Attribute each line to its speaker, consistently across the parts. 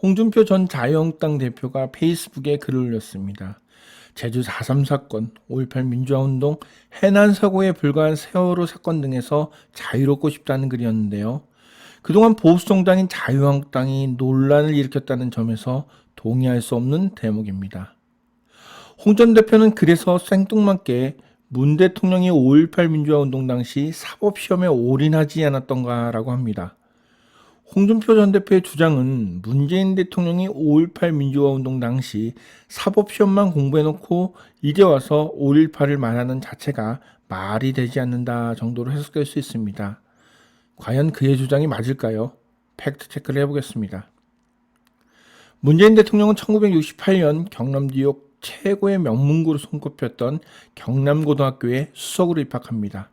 Speaker 1: 홍준표 전 자유한국당 대표가 페이스북에 글을 올렸습니다. 제주 4.3 사건, 5.18 민주화운동, 해난 사고에 불과한 세월호 사건 등에서 자유롭고 싶다는 글이었는데요. 그동안 보수정당인 자유한국당이 논란을 일으켰다는 점에서 동의할 수 없는 대목입니다. 홍 전 대표는 그래서 생뚱맞게 문 대통령이 5.18 민주화운동 당시 사법시험에 올인하지 않았던가라고 합니다. 홍준표 전 대표의 주장은 문재인 대통령이 5.18 민주화운동 당시 사법시험만 공부해놓고 이제 와서 5.18을 말하는 자체가 말이 되지 않는다 정도로 해석될 수 있습니다. 과연 그의 주장이 맞을까요? 팩트 체크를 해보겠습니다. 문재인 대통령은 1968년 경남 뉴욕 최고의 명문고로 손꼽혔던 경남고등학교에 수석으로 입학합니다.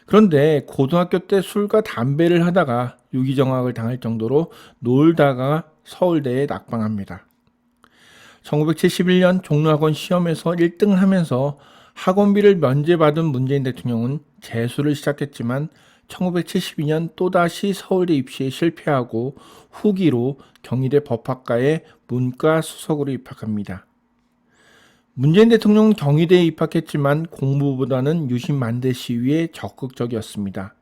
Speaker 1: 그런데 고등학교 때 술과 담배를 하다가 유기정학을 당할 정도로 놀다가 서울대에 낙방합니다. 1971년 종로학원 시험에서 1등을 하면서 학원비를 면제받은 문재인 대통령은 재수를 시작했지만 1972년 또다시 서울대 입시에 실패하고 후기로 경희대 법학과에 문과 수석으로 입학합니다. 문재인 대통령은 경희대에 입학했지만 공부보다는 유신만대 시위에 적극적이었습니다.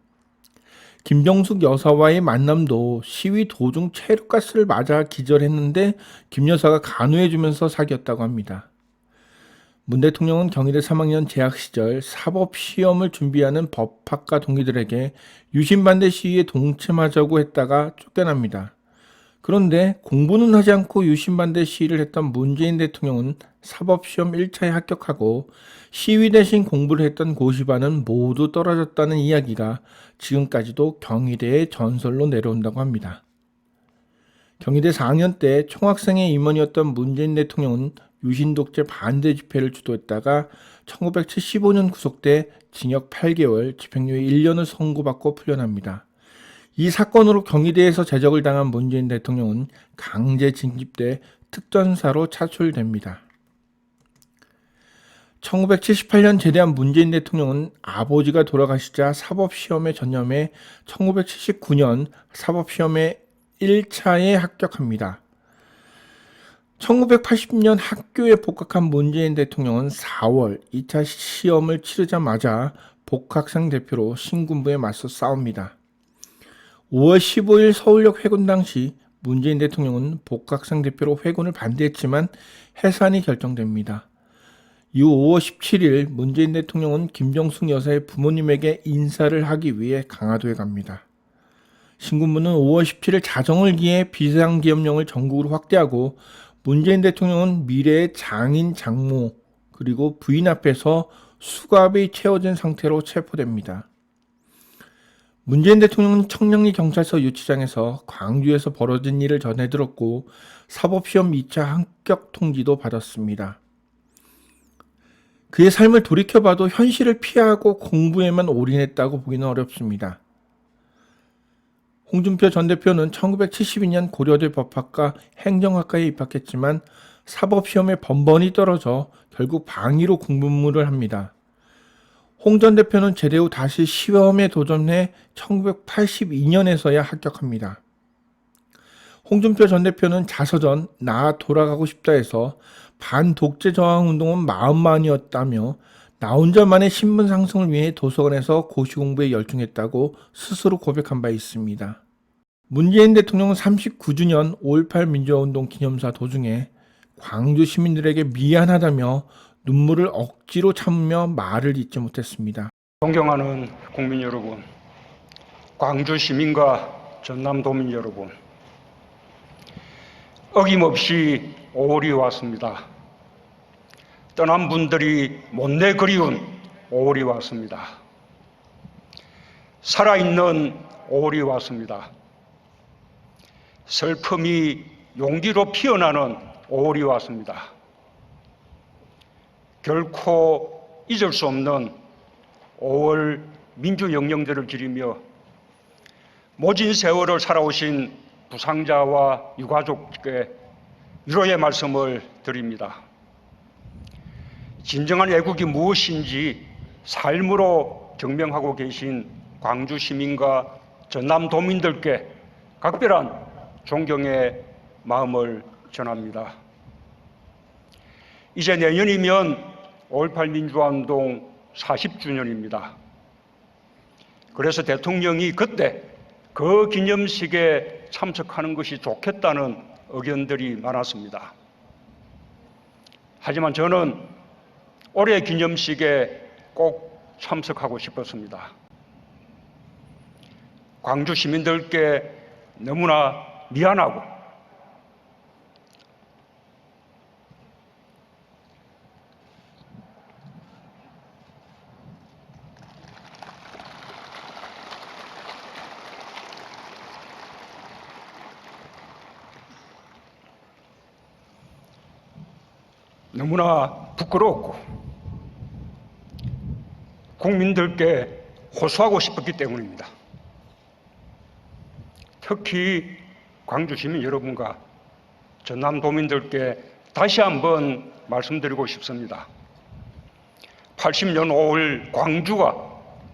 Speaker 1: 김정숙 여사와의 만남도 시위 도중 체류가스를 맞아 기절했는데 김 여사가 간호해주면서 사귀었다고 합니다. 문 대통령은 경희대 3학년 재학 시절 사법시험을 준비하는 법학과 동기들에게 유신반대 시위에 동참하자고 했다가 쫓겨납니다. 그런데 공부는 하지 않고 유신반대 시위를 했던 문재인 대통령은 사법시험 1차에 합격하고 시위 대신 공부를 했던 고시반은 모두 떨어졌다는 이야기가 지금까지도 경희대의 전설로 내려온다고 합니다. 경희대 4학년 때 총학생회 임원이었던 문재인 대통령은 유신 독재 반대 집회를 주도했다가 1975년 구속돼 징역 8개월, 집행유예 1년을 선고받고 풀려납니다. 이 사건으로 경희대에서 제적을 당한 문재인 대통령은 강제 징집돼 특전사로 차출됩니다. 1978년 제대한 문재인 대통령은 아버지가 돌아가시자 사법시험에 전념해 1979년 사법시험에 1차에 합격합니다. 1980년 학교에 복학한 문재인 대통령은 4월 2차 시험을 치르자마자 복학생 대표로 신군부에 맞서 싸웁니다. 5월 15일 서울역 회군 당시 문재인 대통령은 복학생 대표로 회군을 반대했지만 해산이 결정됩니다. 이후 5월 17일 문재인 대통령은 김정숙 여사의 부모님에게 인사를 하기 위해 강화도에 갑니다. 신군부는 5월 17일 자정을 기해 비상기업령을 전국으로 확대하고 문재인 대통령은 미래의 장인 장모 그리고 부인 앞에서 수갑이 채워진 상태로 체포됩니다. 문재인 대통령은 청량리 경찰서 유치장에서 광주에서 벌어진 일을 전해 들었고 사법시험 2차 합격 통지도 받았습니다. 그의 삶을 돌이켜봐도 현실을 피하고 공부에만 올인했다고 보기는 어렵습니다. 홍준표 전 대표는 1972년 고려대 법학과 행정학과에 입학했지만 사법시험에 번번이 떨어져 결국 방위로 공부를 합니다. 홍 전 대표는 제대 후 다시 시험에 도전해 1982년에서야 합격합니다. 홍준표 전 대표는 자서전 나 돌아가고 싶다 해서 반독재 저항운동은 마음만이었다며 나 혼자만의 신분 상승을 위해 도서관에서 고시 공부에 열중했다고 스스로 고백한 바 있습니다. 문재인 대통령은 39주년 5.18 민주화운동 기념사 도중에 광주 시민들에게 미안하다며 눈물을 억지로 참으며 말을 잇지 못했습니다.
Speaker 2: 존경하는 국민 여러분, 광주 시민과 전남도민 여러분, 어김없이 5월이 왔습니다. 떠난 분들이 못내 그리운 5월이 왔습니다. 살아있는 5월이 왔습니다. 슬픔이 용기로 피어나는 5월이 왔습니다. 결코 잊을 수 없는 5월 민주영령제를 기리며 모진 세월을 살아오신 부상자와 유가족께 위로의 말씀을 드립니다. 진정한 애국이 무엇인지 삶으로 증명하고 계신 광주 시민과 전남 도민들께 각별한 존경의 마음을 전합니다. 이제 내년이면 5.18 민주화운동 40주년입니다. 그래서 대통령이 그때 그 기념식에 참석하는 것이 좋겠다는 의견들이 많았습니다. 하지만 저는 올해 기념식에 꼭 참석하고 싶었습니다. 광주 시민들께 너무나 미안하고 너무나 부끄럽고 국민들께 호소하고 싶었기 때문입니다. 특히 광주 시민 여러분과 전남 도민들께 다시 한번 말씀드리고 싶습니다. 80년 5월 광주가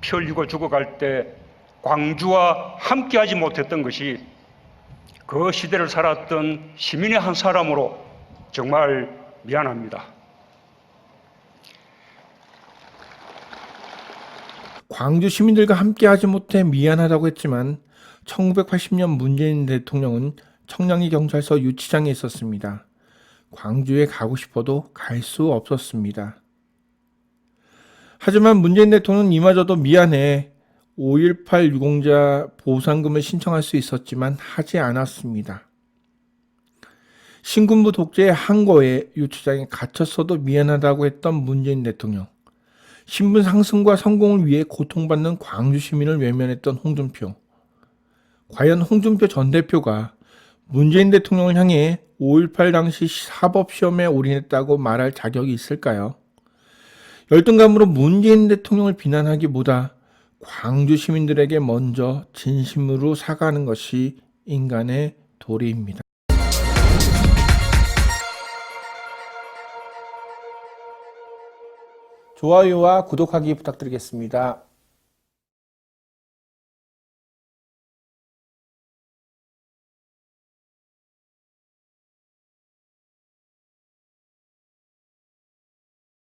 Speaker 2: 피 흘리고 죽어갈 때 광주와 함께하지 못했던 것이 그 시대를 살았던 시민의 한 사람으로 정말 미안합니다.
Speaker 1: 광주 시민들과 함께하지 못해 미안하다고 했지만 1980년 문재인 대통령은 청량리 경찰서 유치장에 있었습니다. 광주에 가고 싶어도 갈 수 없었습니다. 하지만 문재인 대통령은 이마저도 미안해 5.18 유공자 보상금을 신청할 수 있었지만 하지 않았습니다. 신군부 독재의 항거에 유치장에 갇혔어도 미안하다고 했던 문재인 대통령. 신분 상승과 성공을 위해 고통받는 광주 시민을 외면했던 홍준표. 과연 홍준표 전 대표가 문재인 대통령을 향해 5.18 당시 사법시험에 올인했다고 말할 자격이 있을까요? 열등감으로 문재인 대통령을 비난하기보다 광주 시민들에게 먼저 진심으로 사과하는 것이 인간의 도리입니다. 좋아요와 구독하기 부탁드리겠습니다.